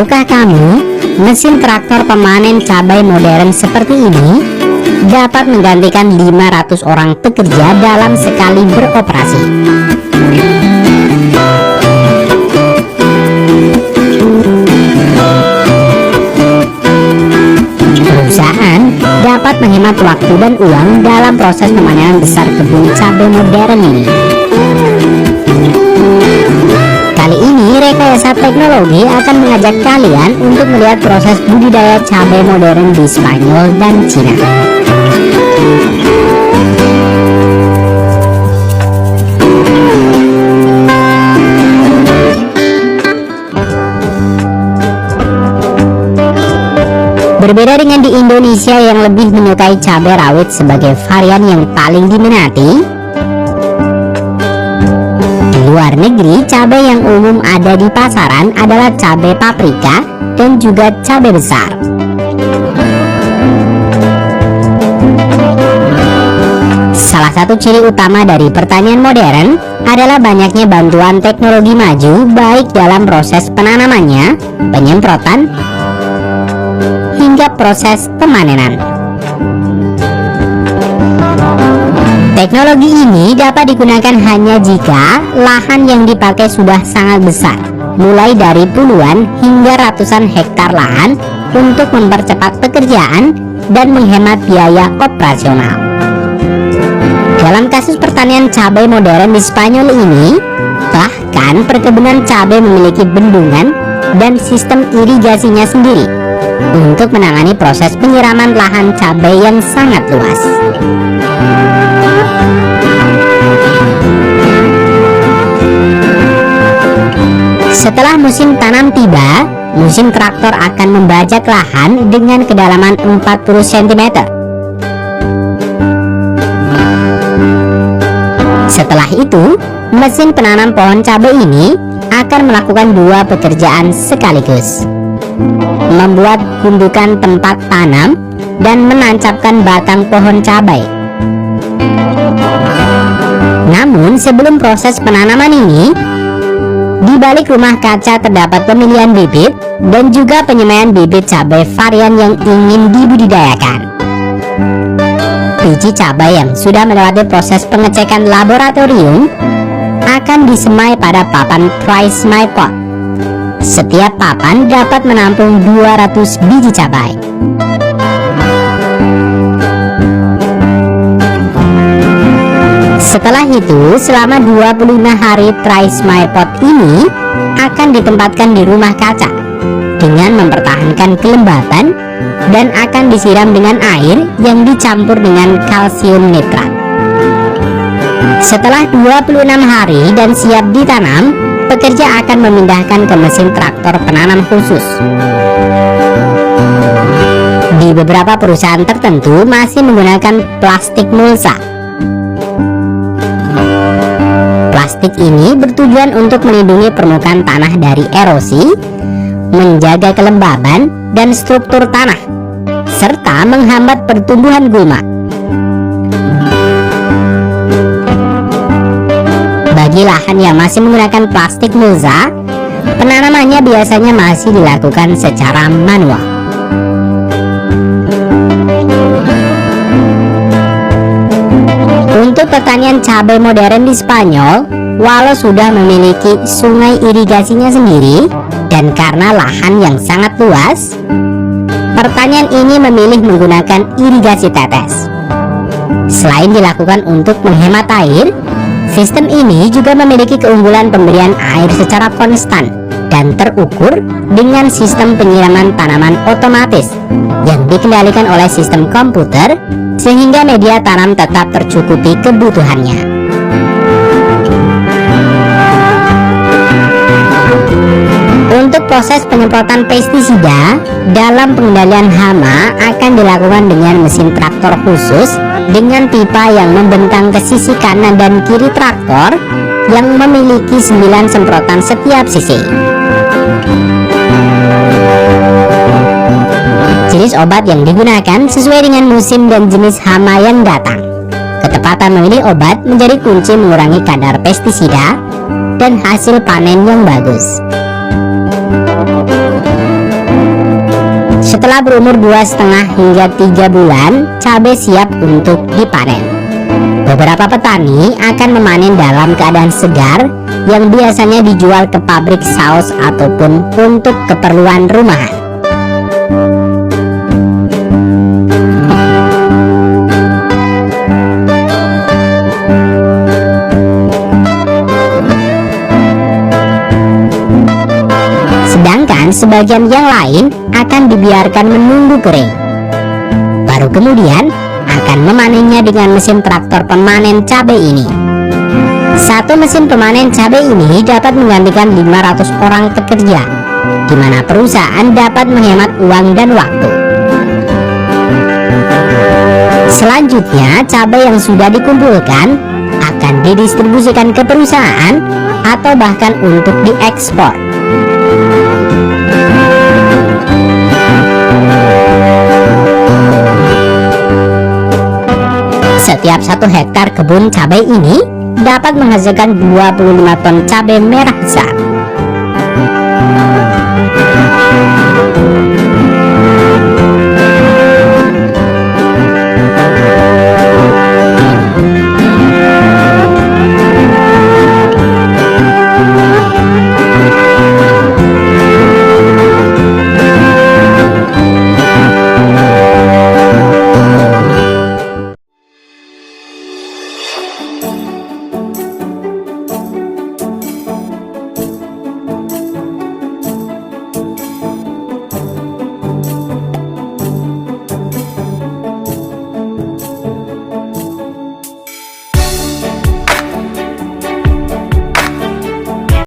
Tahukah kamu, mesin traktor pemanen cabai modern seperti ini dapat menggantikan 500 orang pekerja dalam sekali beroperasi. Perusahaan dapat menghemat waktu dan uang dalam proses pemanenan besar kebun cabai modern ini. Kali ini rekayasa teknologi akan mengajak kalian untuk melihat proses budidaya cabai modern di Spanyol dan Cina. Berbeda dengan di Indonesia yang lebih menyukai cabai rawit sebagai varian yang paling diminati, di luar negeri cabai yang umum ada di pasaran adalah cabai paprika dan juga cabai besar. Salah satu ciri utama dari pertanian modern adalah banyaknya bantuan teknologi maju baik dalam proses penanamannya, penyemprotan, hingga proses pemanenan. Teknologi ini dapat digunakan hanya jika lahan yang dipakai sudah sangat besar, mulai dari puluhan hingga ratusan hektar lahan, untuk mempercepat pekerjaan dan menghemat biaya operasional. Dalam kasus pertanian cabai modern di Spanyol ini, bahkan perkebunan cabai memiliki bendungan dan sistem irigasinya sendiri untuk menangani proses penyiraman lahan cabai yang sangat luas. Setelah musim tanam tiba, mesin traktor akan membajak lahan dengan kedalaman 40 cm. Setelah itu, mesin penanam pohon cabai ini akan melakukan dua pekerjaan sekaligus: membuat gundukan tempat tanam dan menancapkan batang pohon cabai. Namun sebelum proses penanaman ini, di balik rumah kaca terdapat pemilihan bibit dan juga penyemaian bibit cabai varian yang ingin dibudidayakan. Biji cabai yang sudah melewati proses pengecekan laboratorium akan disemai pada papan TriSmai Pot. Setiap papan dapat menampung 200 biji cabai. Setelah itu, selama 25 hari TriSmai Pot ini akan ditempatkan di rumah kaca dengan mempertahankan kelembapan dan akan disiram dengan air yang dicampur dengan kalsium nitrat. Setelah 26 hari dan siap ditanam, pekerja akan memindahkan ke mesin traktor penanam khusus. Di beberapa perusahaan tertentu masih menggunakan plastik mulsa. Plastik ini bertujuan untuk melindungi permukaan tanah dari erosi, menjaga kelembaban dan struktur tanah, serta menghambat pertumbuhan gulma. Bagi lahan yang masih menggunakan plastik mulsa, penanamannya biasanya masih dilakukan secara manual. Untuk pertanian cabai modern di Spanyol, walau sudah memiliki sungai irigasinya sendiri dan karena lahan yang sangat luas, pertanian ini memilih menggunakan irigasi tetes. Selain dilakukan untuk menghemat air, sistem ini juga memiliki keunggulan pemberian air secara konstan dan terukur dengan sistem penyiraman tanaman otomatis yang dikendalikan oleh sistem komputer, sehingga media tanam tetap tercukupi kebutuhannya. Untuk proses penyemprotan pestisida dalam pengendalian hama akan dilakukan dengan mesin traktor khusus dengan pipa yang membentang ke sisi kanan dan kiri traktor yang memiliki 9 semprotan setiap sisi. Jenis obat yang digunakan sesuai dengan musim dan jenis hama yang datang. Ketepatan memilih obat menjadi kunci mengurangi kadar pestisida dan hasil panen yang bagus. Setelah berumur 2,5 hingga 3 bulan, cabai siap untuk dipanen. Beberapa petani akan memanen dalam keadaan segar yang biasanya dijual ke pabrik saus ataupun untuk keperluan rumahan. Sedangkan sebagian yang lain akan dibiarkan menunggu kering. Baru kemudian akan memanennya dengan mesin traktor pemanen cabai ini. Satu mesin pemanen cabai ini dapat menggantikan 500 orang pekerja, di mana perusahaan dapat menghemat uang dan waktu. Selanjutnya, cabai yang sudah dikumpulkan akan didistribusikan ke perusahaan atau bahkan untuk diekspor. Setiap 1 hektar kebun cabai ini dapat menghasilkan 25 ton cabai merah besar.